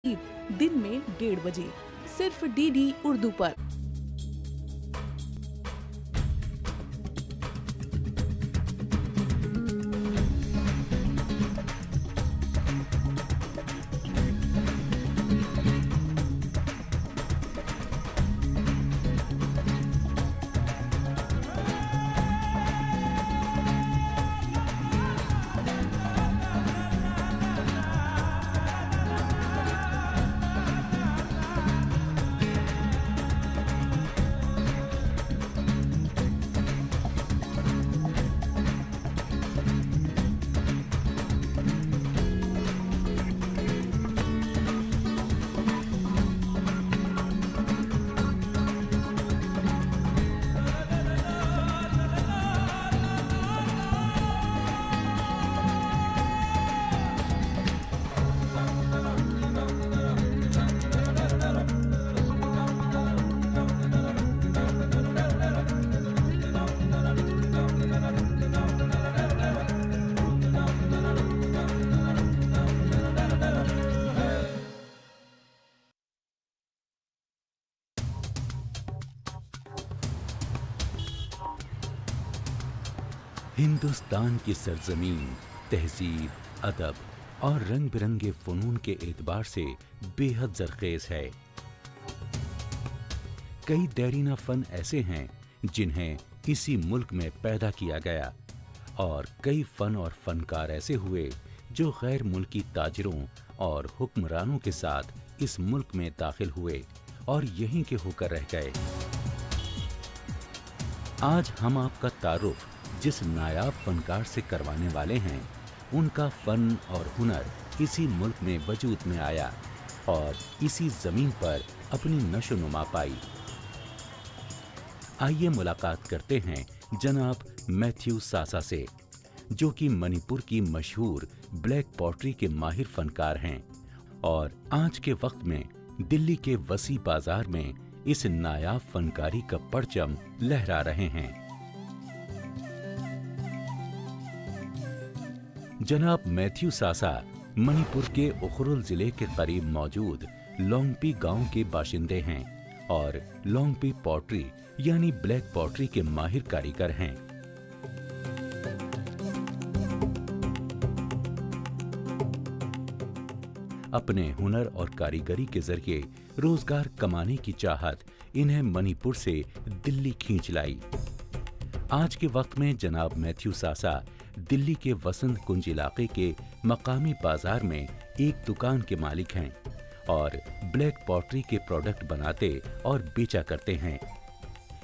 दिन में 1:30 बजे सिर्फ डीडी उर्दू पर। हिंदुस्तान की सरजमीन तहजीब, अदब और रंग बिरंगे फ़नून के एतबार से बेहद ज़रख़ेज़ है। कई देरीना फ़न ऐसे हैं जिन्हें इसी मुल्क में पैदा किया गया, और कई फ़न और फ़नकार ऐसे हुए जो गैर मुल्की ताजिरों और हुक्मरानों के साथ इस मुल्क में दाखिल हुए और यहीं के होकर रह गए। आज हम आपका तारुफ जिस नायाब फनकार से करवाने वाले हैं, उनका फन और हुनर इसी मुल्क में वजूद में आया और इसी जमीन पर अपनी नशो-नुमा पाई। आइए मुलाकात करते हैं जनाब मैथ्यू सासा से, जो कि मणिपुर की मशहूर ब्लैक पॉटरी के माहिर फनकार हैं और आज के वक्त में दिल्ली के वसी बाजार में इस नायाब फनकारी का परचम लहरा रहे हैं। जनाब मैथ्यू सासा मणिपुर के उखरुल जिले के करीब मौजूद लोंगपी गांव के बाशिंदे हैं और लोंगपी पॉटरी यानी ब्लैक पॉटरी के माहिर कारीगर हैं। अपने हुनर और कारीगरी के जरिए रोजगार कमाने की चाहत इन्हें मणिपुर से दिल्ली खींच लाई। आज के वक्त में जनाब मैथ्यू सासा दिल्ली के वसंत कुंज इलाके के मकामी बाजार में एक दुकान के मालिक हैं और ब्लैक पॉटरी के प्रोडक्ट बनाते और बेचा करते हैं।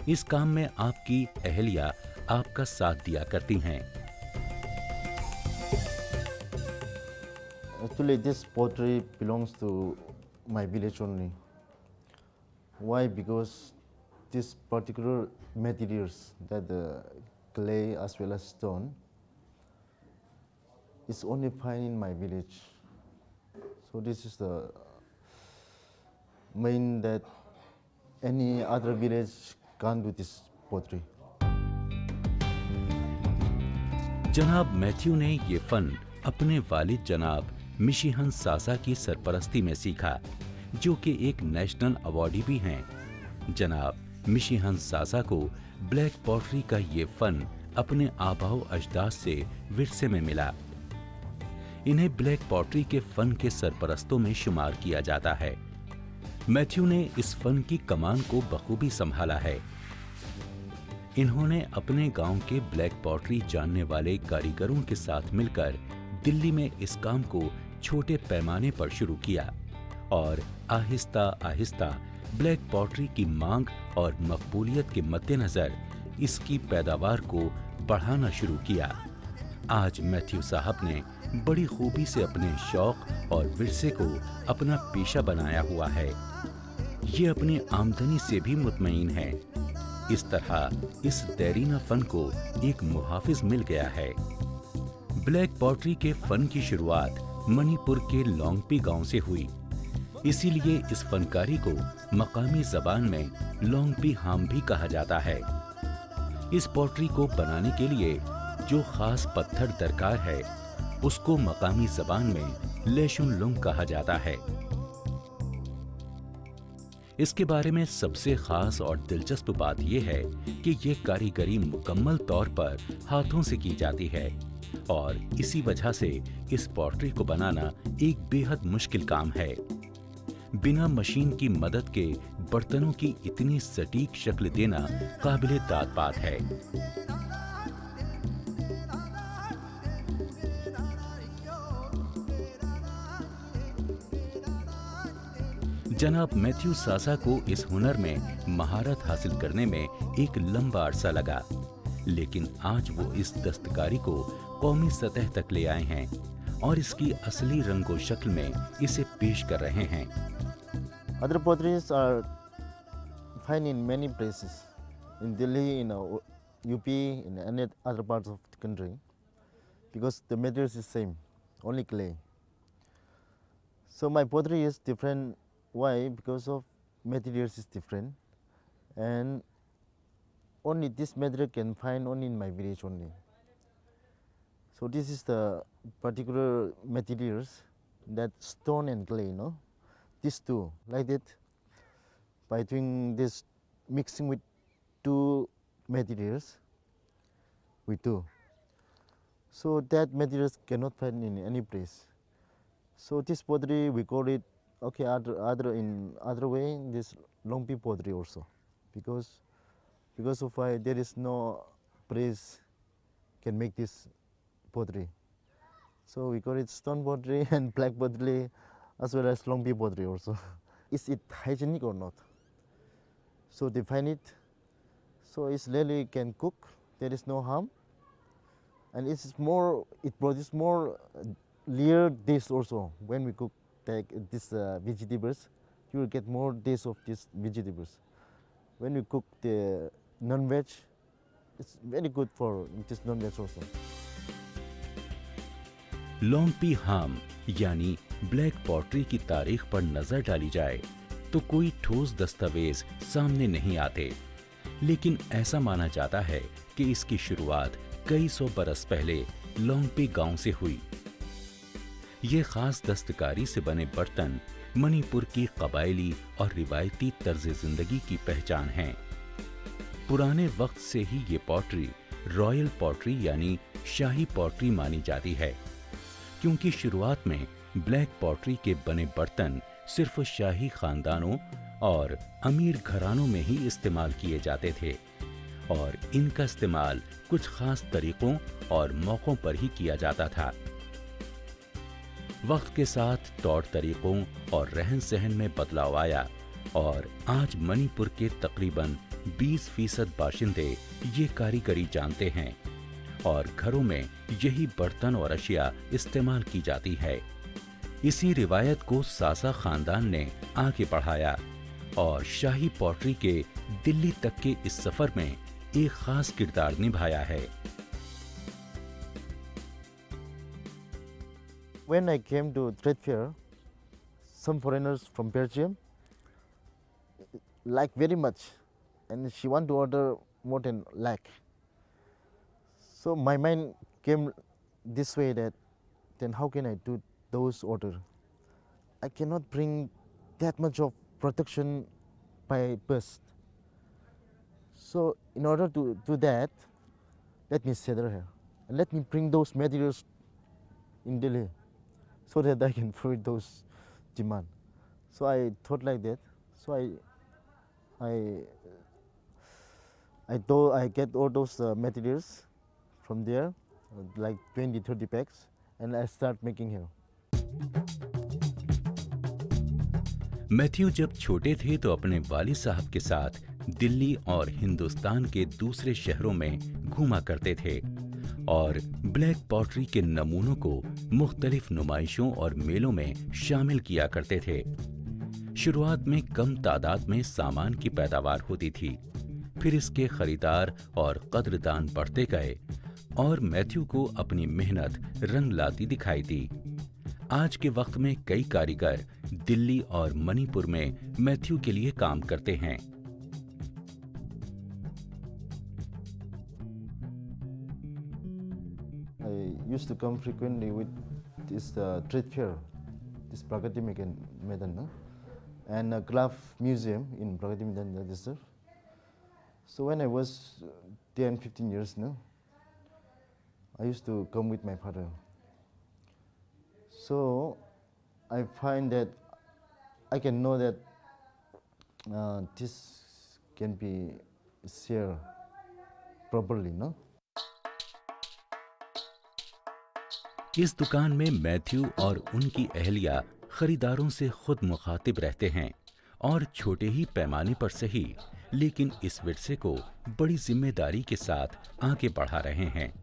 इस काम में आपकी अहलिया आपका साथ दिया करती हैं। Actually, this pottery belongs to my village only. Why? Because this particular materials, that the clay as well as stone, is only found in my village. So this is the main that any other village can't do this pottery. जनाब Matthew ने ये fun अपने वालिद जनाब मिशिहन सासा की सरपरस्ती में सीखा, जो कि एक नेशनल अवार्डी भी हैं। जनाब मिशिहन सासा को ब्लैक पॉटरी का ये फन अपने आबाओ अजदाद से विरसे में मिला। इन्हें ब्लैक पॉटरी के फन के सरपरस्तों में शुमार किया जाता है। मैथ्यू ने इस फन की कमान को बखूबी संभाला है। इन्होंने अपने गांव के ब्लैक पॉटरी जानने वाले कारीगरों के साथ मिलकर दिल्ली में इस काम को छोटे पैमाने पर शुरू किया और आहिस्ता आहिस्ता ब्लैक पॉटरी की मांग और मकबूलियत के मद्देनजर इसकी पैदावार को बढ़ाना शुरू किया। आज मैथ्यू साहब ने बड़ी खूबी से अपने शौक और विरसे को अपना पेशा बनाया हुआ है। ये अपनी आमदनी से भी मुतमईन है। इस तरह इस देरीना फन को एक मुहाफिज मिल गया है। ब्लैक पॉटरी के फन की शुरुआत मणिपुर के लोंगपी गांव से हुई, इसीलिए इस फनकारी को मकामी जबान में लोंगपी हाम भी कहा जाता है। इस पॉटरी को बनाने के लिए जो खास पत्थर दरकार है, उसको मकामी जबान में लेशुन लुंग कहा जाता है। इसके बारे में सबसे खास और दिलचस्प बात यह है कि ये कारीगरी मुकम्मल तौर पर हाथों से की जाती है और इसी वजह से इस पॉटरी को बनाना एक बेहद मुश्किल काम है। बिना मशीन की मदद के बर्तनों की इतनी सटीक शक्ल देना काबिले दाद बात है। जनाब मैथ्यू सासा को इस हुनर में महारत हासिल करने में एक लंबा अरसा लगा, लेकिन आज वो इस दस्तकारी को कौमी सतह तक ले आए हैं और इसकी असली रंगो शक्ल में इसे पेश कर रहे हैं। Other potteries are found in many places, in Delhi, in UP, in any other parts of the country, because the materials is same, only clay. So my pottery is different. Why? Because of materials is different, and only this material can find only in my village only. So this is the particular materials, that stone and clay, no? These two, like that, by doing this mixing with two materials, we do. So that materials cannot find in any place. So this pottery we call it, okay, other way, this Longpi pottery also, because of why there is no place can make this pottery. So we call it stone pottery and black pottery, as well as Longpi pottery also. Is it hygienic or not? So they find it. So it's really can cook. There is no harm, and it produces more layer taste also. When we cook like this vegetables, you will get more taste of these vegetables. When we cook the non-veg, it's very good for this non-veg also. लोंगपी हाम यानी black pottery की तारीख पर नजर डाली जाए तो कोई ठोस दस्तावेज सामने नहीं आते, लेकिन ऐसा माना जाता है कि इसकी शुरुआत कई सौ बरस पहले लोंगपी गांव से हुई। ये खास दस्तकारी से बने बर्तन मणिपुर की कबायली और रिवायती तर्ज जिंदगी की पहचान हैं। पुराने वक्त से ही ये पॉटरी रॉयल पॉटरी यानी शाही पॉटरी मानी जाती है, क्योंकि शुरुआत में ब्लैक पॉटरी के बने बर्तन सिर्फ शाही खानदानों और अमीर घरानों में ही इस्तेमाल किए जाते थे और इनका इस्तेमाल कुछ खास तरीकों और मौकों पर ही किया जाता था। वक्त के साथ तौर तरीकों और रहन सहन में बदलाव आया और आज मणिपुर के तकरीबन 20% बाशिंदे ये कारीगरी जानते हैं और घरों में यही बर्तन और अशिया इस्तेमाल की जाती है। इसी रिवायत को सासा खानदान ने आगे बढ़ाया और शाही पॉटरी के दिल्ली तक के इस सफर में एक खास किरदार निभाया है। When I came to trade fair, some foreigners from Belgium like very much, and she want to order more than lakh. So my mind came this way that then how can I do those order? I cannot bring that much of production by bus. So in order to do that, let me settle here and let me bring those materials in Delhi so that I can fulfill those demand. So I thought like that. So I get all those materials from there, like 20-30 packs, and I start making here. Matthew जब छोटे थे तो अपने वालिद साहब के साथ दिल्ली और हिंदुस्तान के दूसरे शहरों में घूमा करते थे और ब्लैक पॉटरी के नमूनों को मुख्तलिफ नुमाइशों और मेलों में शामिल किया करते थे। शुरुआत में कम तादाद में सामान की पैदावार होती थी, फिर इसके खरीदार और कद्रदान बढ़ते गए और मैथ्यू को अपनी मेहनत रंग लाती दिखाई दी। आज के वक्त में कई कारीगर दिल्ली और मणिपुर में मैथ्यू के लिए काम करते हैं। I used to come frequently with this trade fair, this Pragati Medan, no? and a glove museum in Prakatimedan Reserve. So when I was 10, 15 years now, I used to come with my father. So I find that I can know that this can be shared properly, no? इस दुकान में Matthew और उनकी अहलिया खरीदारों से खुद मुखातिब रहते हैं और छोटे ही पैमाने पर सही लेकिन इस विरसे को बड़ी जिम्मेदारी के साथ आगे बढ़ा रहे हैं।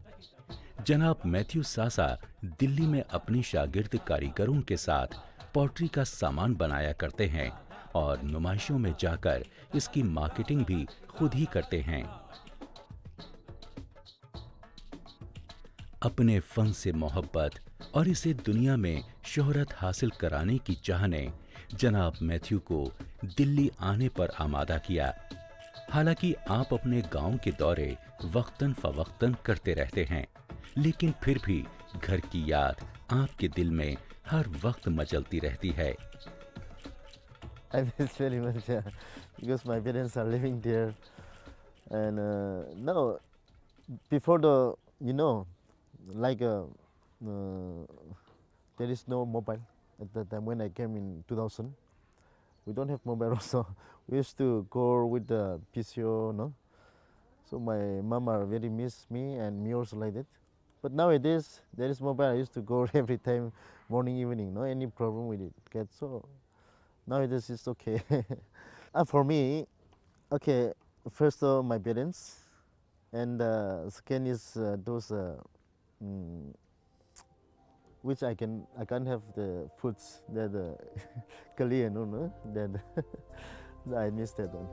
जनाब मैथ्यू सासा दिल्ली में अपने शागिर्द कारीगरों के साथ पॉटरी का सामान बनाया करते हैं और नुमाइशों में जाकर इसकी मार्केटिंग भी खुद ही करते हैं। अपने फन से मोहब्बत और इसे दुनिया में शोहरत हासिल कराने की चाह ने जनाब मैथ्यू को दिल्ली आने पर आमादा किया। हालांकि आप अपने गांव के दौरे वक्तन फवक्तन करते रहते हैं, लेकिन फिर भी घर की याद आपके दिल में हर वक्त मचलती रहती है। I miss very much, yeah, because my parents are living there, and no, before the, like there is no mobile at that time when I came in 2000. We don't have mobile also. We used to go with the PCO, no. So my mama very miss me and me also like that. But nowadays there is mobile. I used to go every time, morning, evening. No any problem with it. Get so nowadays it's okay. For me, okay. First my parents, and second is those which I can't have the foods that clear, no, that I miss that one.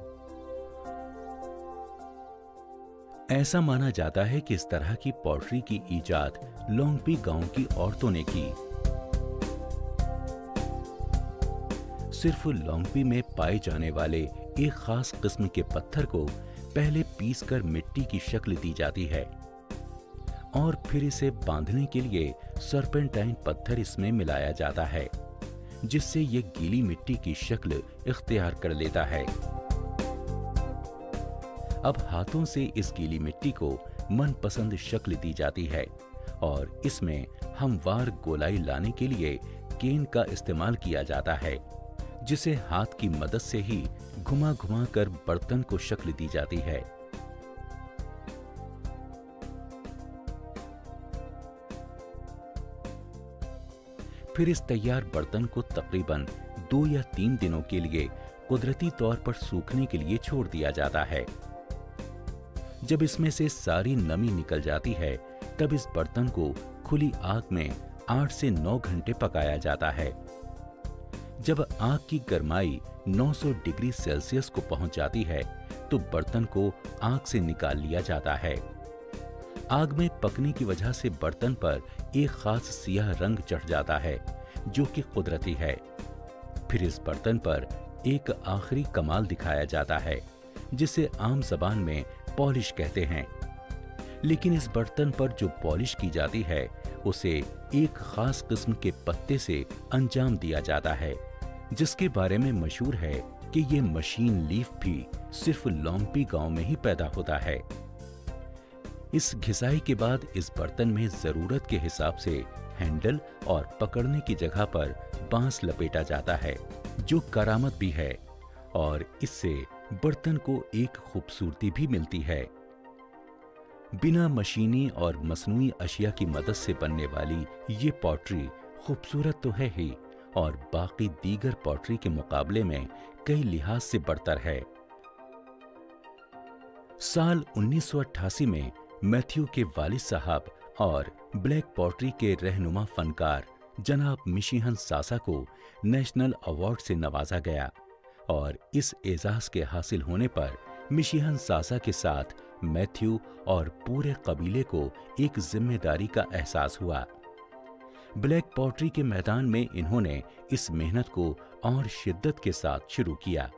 ऐसा माना जाता है कि इस तरह की pottery की इजाद लोंगपी गांव की औरतों ने की। सिर्फ लोंगपी में पाए जाने वाले एक खास किस्म के पत्थर को पहले पीसकर मिट्टी की शक्ल दी जाती है और फिर इसे बांधने के लिए सर्पेंटाइन पत्थर इसमें मिलाया जाता है, जिससे ये गीली मिट्टी की शक्ल इख्तियार कर लेता है। अब हाथों से इस गीली मिट्टी को मनपसंद शक्ल दी जाती है और इसमें हमवार गोलाई लाने के लिए केन का इस्तेमाल किया जाता है, जिसे हाथ की मदद से ही घुमा घुमा कर बर्तन को शक्ल दी जाती है। फिर इस तैयार बर्तन को तकरीबन 2 या 3 दिनों के लिए कुदरती तौर पर सूखने के लिए छोड़ दिया जाता है। जब इसमें से सारी नमी निकल जाती है, तब इस बर्तन को खुली आग में 8 से 9 घंटे पकाया जाता है। जब आग की गर्माई 900 डिग्री सेल्सियस को पहुंच जाती है, तो बर्तन को आग से निकाल लिया जाता है। आग में पकने की वजह से बर्तन पर एक खास सियाह रंग चढ़ जाता है, जो कि कुदरती है। फिर इस बर्तन पर एक आखिरी कमाल दिखाया जाता है, जिसे आम जबान में पॉलिश कहते हैं। लेकिन इस बर्तन पर जो पॉलिश की जाती है, उसे एक खास किस्म के पत्ते से अंजाम दिया जाता है, जिसके बारे में मशहूर है कि ये मशीन लीफ भी सिर्फ लोंगपी गांव में ही पैदा होता है। इस घिसाई के बाद इस बर्तन में जरूरत के हिसाब से हैंडल और पकड़ने की जगह पर बांस लपेटा जाता है, जो करामत भी है और इससे बर्तन को एक खूबसूरती भी मिलती है। बिना मशीनी और मसनूई अशिया की मदद से बनने वाली ये पॉटरी खूबसूरत तो है ही और बाकी दीगर पॉटरी के मुकाबले में कई लिहाज से बढ़तर है। साल 1988 में मैथ्यू के वालिद साहब और ब्लैक पॉटरी के रहनुमा फनकार जनाब मिशीहन सासा को नेशनल अवार्ड से नवाजा गया और इस एजाज के हासिल होने पर मिशीहन सासा के साथ मैथ्यू और पूरे कबीले को एक जिम्मेदारी का एहसास हुआ। ब्लैक पॉटरी के मैदान में इन्होंने इस मेहनत को और शिद्दत के साथ शुरू किया।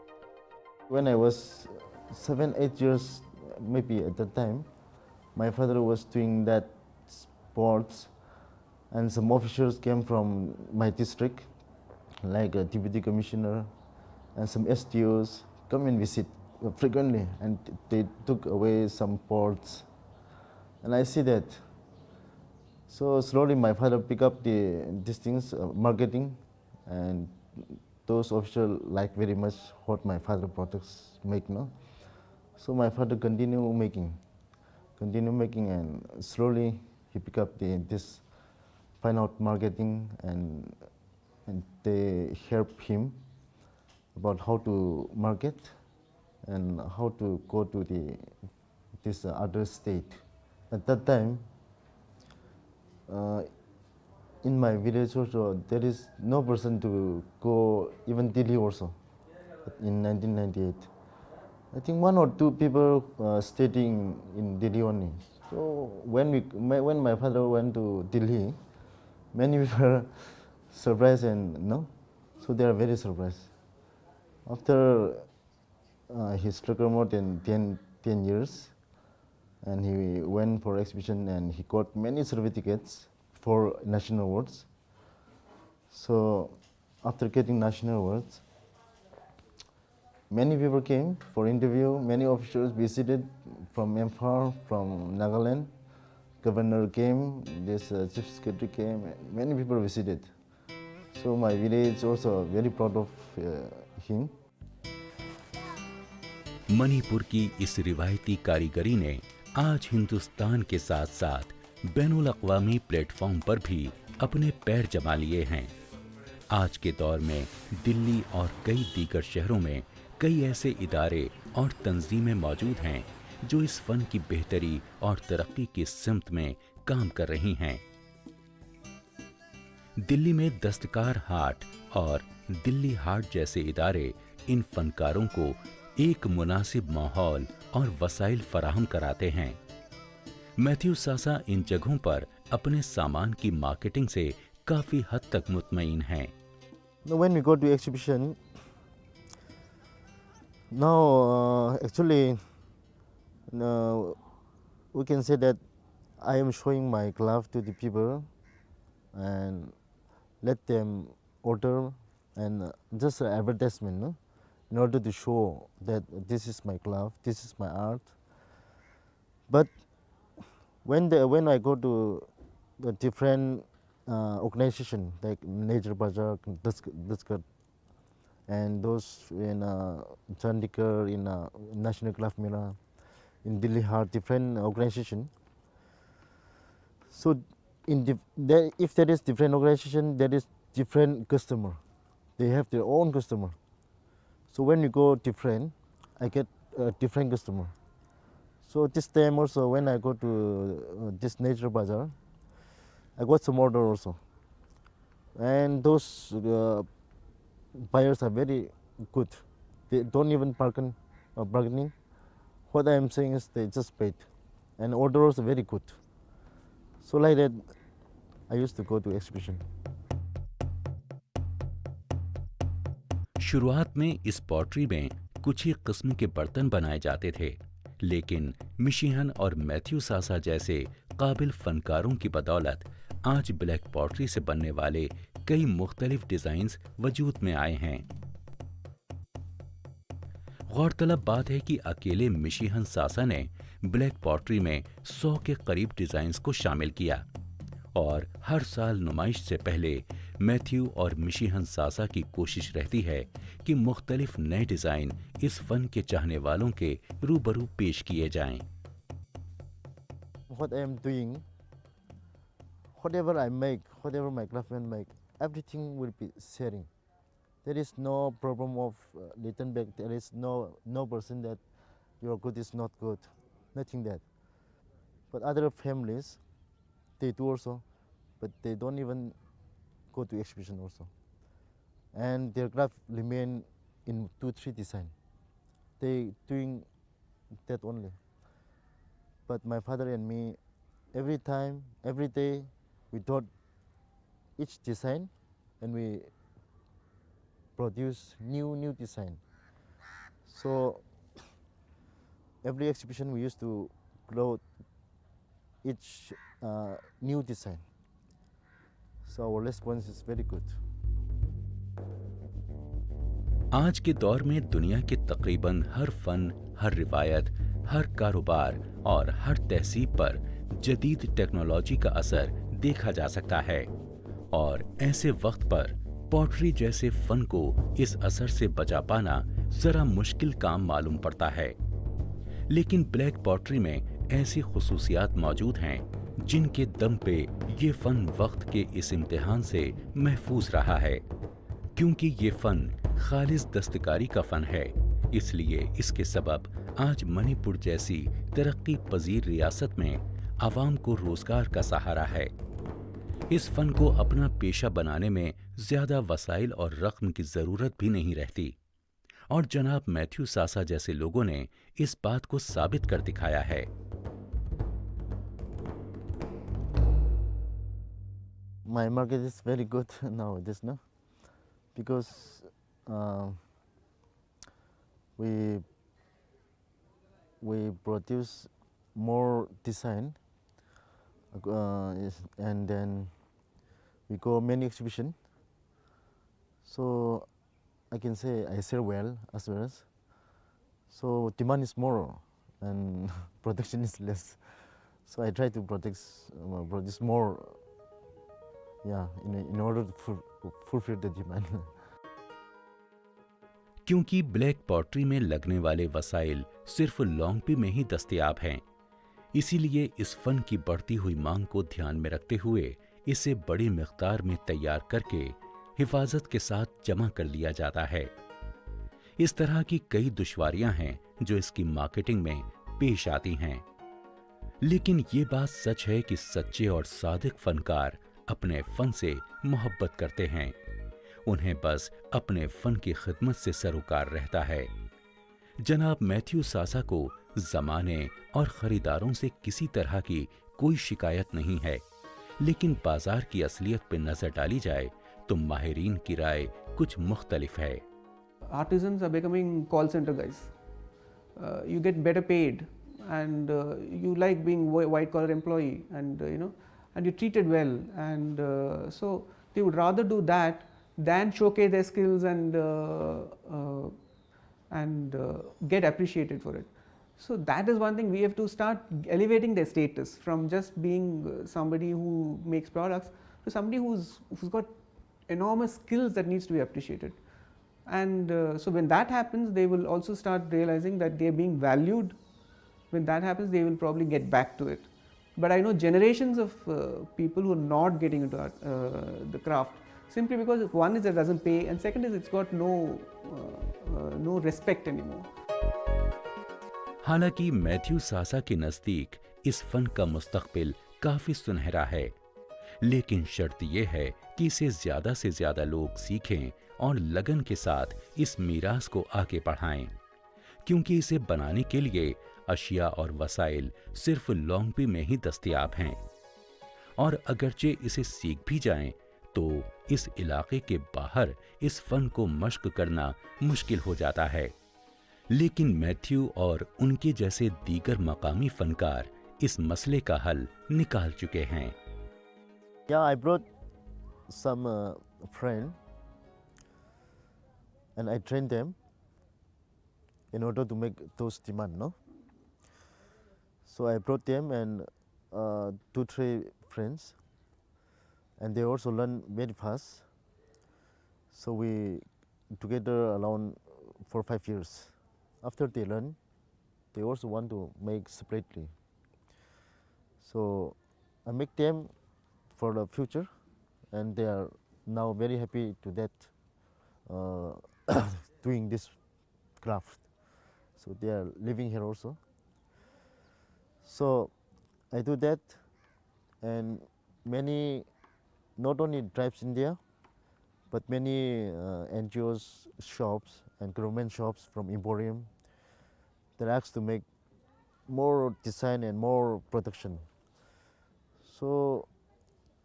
When I was 7-8 years, maybe at that time, my father was doing that sports, and some officers came from my district, like a deputy commissioner and some STOs come and visit frequently, and they took away some ports, and I see that. So slowly my father picked up these things, marketing, and those officials like very much what my father products make, no? So my father continue making, and slowly he picked up this find out marketing, and they help him about how to market and how to go to this other state. At that time, uh, in my village also, there is no person to go even Delhi also in 1998. I think one or two people staying in Delhi only. So when my father went to Delhi, many people surprised and no, so they are very surprised. After he struggled more than 10 years, and he went for exhibition and he got many certificates for national awards. So after getting national awards, many people came for interview, many officials visited from Imphal, from Nagaland. Governor came, this chief secretary came, many people visited. So my village also very proud of him. Manipur की इस रिवायती कारीगरी ने आज हिंदुस्तान के साथ साथ बैनुल अक़वामी platform पर भी अपने पैर जमा लिए हैं। आज के दौर में दिल्ली और कई दीगर शहरों में कई ऐसे इदारे और तंजीमें मौजूद हैं जो इस फन की बेहतरी और तरक्की की सिमत में काम कर रही हैं। दिल्ली में दस्तकार हाट और दिल्ली हाट जैसे इदारे इन फनकारों को एक मुनासिब माहौल और वसाइल फराहम कराते हैं। मैथ्यू सासा इन जगहों पर अपने सामान की मार्केटिंग से काफी हद तक मुतमईन हैं। When we go to exhibition, now actually we can say that I am showing my glove to the people and let them order, and just an advertisement, no? In order to show that this is my glove, this is my art. But when I go to the different organization like Nature Bazaar, Daskat, and those in Chandigarh, in National Craft Mela, in Delhi Heart, different organization. So if there is different organization, there is different customer. They have their own customer. So when you go different, I get a different customer. So this time also, when I go to this Nature Bazaar, I got some order also. And those buyers are very good. They don't even bargaining. What I am saying is they just paid. And order also very good. So like that, I used to go to exhibition. शुरुआत में इस pottery में कुछ ही किस्म के बर्तन बनाए जाते थे, लेकिन मिशिहन और मैथ्यू सासा जैसे काबिल फनकारों की बदौलत आज ब्लैक पॉटरी से बनने वाले कई मुख्तलिफ डिजाइन्स वजूद में आए हैं। गौरतलब बात है कि अकेले मिशिहन सासा ने ब्लैक पॉटरी में 100 के करीब डिजाइन्स को शामिल किया और हर साल नुमाइश से पहले मैथ्यू और मिशिहन सासा की कोशिश रहती है कि मुख्तलिफ नए डिजाइन इस फन के चाहने वालों के रूबरू पेश किए जाएं। What I am doing, whatever I make, whatever my craftsmen make, everything will be sharing. There is no problem of return back. There is no person that your good is not good. Nothing that. But other families, they do also, but they don't even go to exhibition also. And their craft remain in 2-3 design. They doing that only. But my father and me, every time, every day, we taught each design, and we produce new design. So every exhibition we used to grow each new design. So our response is very good. आज के दौर में दुनिया के तकरीबन हर fun, हर रिवायत, हर कारोबार और हर तहसीब पर जदीद टेक्नोलॉजी का असर देखा जा सकता है और ऐसे वक्त पर पॉटरी जैसे फन को इस असर से बचा पाना जरा मुश्किल काम मालूम पड़ता है। लेकिन ब्लैक पॉटरी में ऐसी खुसूसियात मौजूद हैं जिनके दम पे ये फन वक्त के इस इम्तिहान से महफूज रहा है। क्योंकि ये फन खालिस दस्तकारी का फन है, इसलिए इसके सबब आज मणिपुर जैसी तरक्की पजीर रियासत में आवाम को रोजगार का सहारा है। इस फन को अपना पेशा बनाने में ज्यादा वसाइल और रकम की जरूरत भी नहीं रहती और जनाब मैथ्यू सासा जैसे लोगों ने इस बात को साबित कर दिखाया है। My market is very good nowadays, no? Because we produce more design, and then we go many exhibition. So I can say I sell well as well as. So demand is more and production is less. So I try to produce more. Yeah, in order to fulfill the demand. क्योंकि black pottery में लगने वाले वसाइल सिर्फ लोंगपी में ही दस्तयाब हैं, इसीलिए इस फन की बढ़ती हुई मांग को ध्यान में रखते हुए इसे बड़ी मिकदार में तैयार करके हिफाजत के साथ जमा कर लिया जाता है। इस तरह की कई दुश्वारियां हैं जो इसकी मार्केटिंग में पेश आती हैं, लेकिन ये बात सच है कि सच्चे और सादिक फनकार अपने फन से मोहब्बत करते हैं। उन्हें बस अपने फन की खिदमत से सरोकार रहता है। जनाब मैथ्यू सासा को जमाने और खरीदारों से किसी तरह की कोई शिकायत नहीं है, लेकिन बाजार की असलियत पे नजर डाली जाए तो माहिरीन की राय कुछ मुख्तलिफ है। Artisans are becoming call center guys. You get better paid, and you like being white collar employee, and and you're treated well, and so they would rather do that than showcase their skills and get appreciated for it. So that is one thing we have to start elevating their status from just being somebody who makes products to somebody who's got enormous skills that needs to be appreciated. And so when that happens, they will also start realizing that they are being valued. When that happens, they will probably get back to it. But I know generations of people who are not getting into art, the craft, simply because one is it doesn't pay, and second is it's got no respect anymore. हालांकि Matthew सासा के नजदीक इस fun का मुस्तकबिल काफी सुनहरा है, लेकिन शर्त यह है कि इसे ज्यादा से ज्यादा लोग सीखें और लगन के साथ इस मीरास को आगे बढ़ाएं, क्योंकि इसे बनाने के लिए अशिया और वसाइल सिर्फ लोंगपी में ही दस्तयाब हैं, और अगरचे इसे सीख भी जाएं तो इस इलाके के बाहर इस फन को मश्क करना मुश्किल हो जाता है। लेकिन मैथ्यू और उनके जैसे दीगर मकामी फनकार इस मसले का हल निकाल चुके हैं। Yeah, I brought some friend and I trained them in order to make those demand, no? So I brought them and 2-3 friends, and they also learn very fast. So we together around 4-5 years. After they learn, they also want to make separately. So I make them for the future, and they are now very happy to that doing this craft. So they are living here also. So I do that, and many, not only Tribes India, but many NGOs, shops and government shops from Emporium, they're asked to make more design and more production. So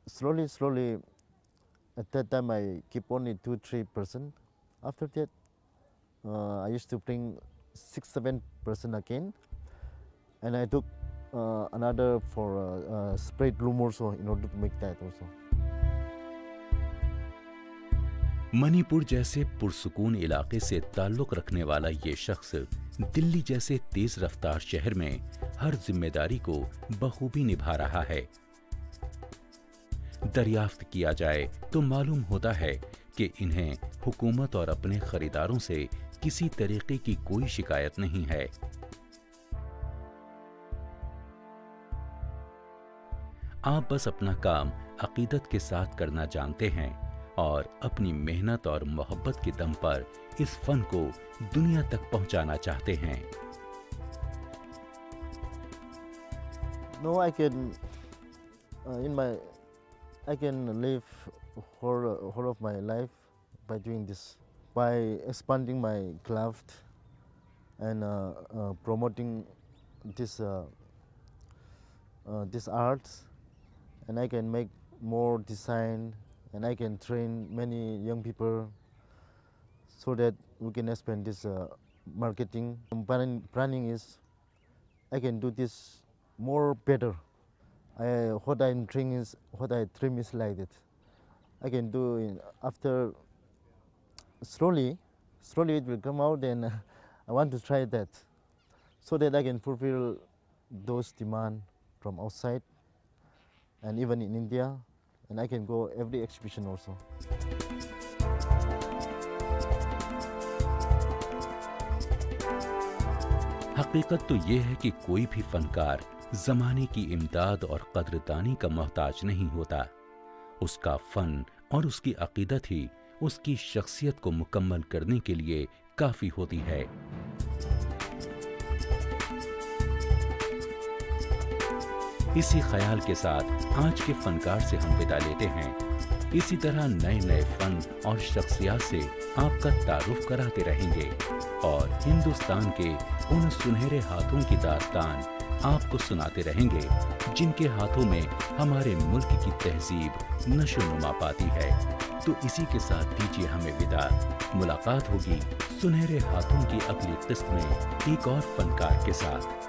slowly, at that time I keep only 2-3%. After that, I used to bring 6-7% again, and I took another for sprayed loom also in order to make that also. Manipur जैसे पुरसुकून इलाके से ताल्लुक रखने वाला ये शख्स दिल्ली जैसे तेज रफ्तार शहर में हर जिम्मेदारी को बखूबी निभा रहा है। दरियाफ्त किया जाए तो मालूम होता है कि इन्हें हुकूमत और अपने खरीदारों से किसी तरीके की कोई शिकायत नहीं है। आप बस अपना काम अकीदत के साथ करना जानते हैं और अपनी मेहनत और मोहब्बत के दम पर इस फन को दुनिया तक पहुंचाना चाहते हैं। No, I can live whole of my life by doing this, by expanding my craft and promoting this arts, and I can make more design, and I can train many young people so that we can expand this marketing. Planning is I can do this more better. What I dream is like that. I can do after slowly it will come out, and I want to try that so that I can fulfill those demand from outside and even in India, and I can go every exhibition also. हकीकत तो ये है कि कोई भी फनकार जमाने की इमदाद और कदरदानी का मोहताज नहीं होता। उसका फन और उसकी अकीदत ही उसकी शख्सियत को मुकम्मल करने के लिए काफी होती है। इसी ख्याल के साथ आज के फनकार से हम विदा लेते हैं। इसी तरह नए नए फन और शख्सियत से आपका तारुफ कराते रहेंगे और हिंदुस्तान के उन सुनहरे हाथों की दास्तान आपको सुनाते रहेंगे जिनके हाथों में हमारे मुल्क की तहजीब नशो-नुमा पाती है। तो इसी के साथ दीजिए हमें विदा। मुलाकात होगी सुनहरे हाथों की अगली किस्त में एक और फनकार के साथ।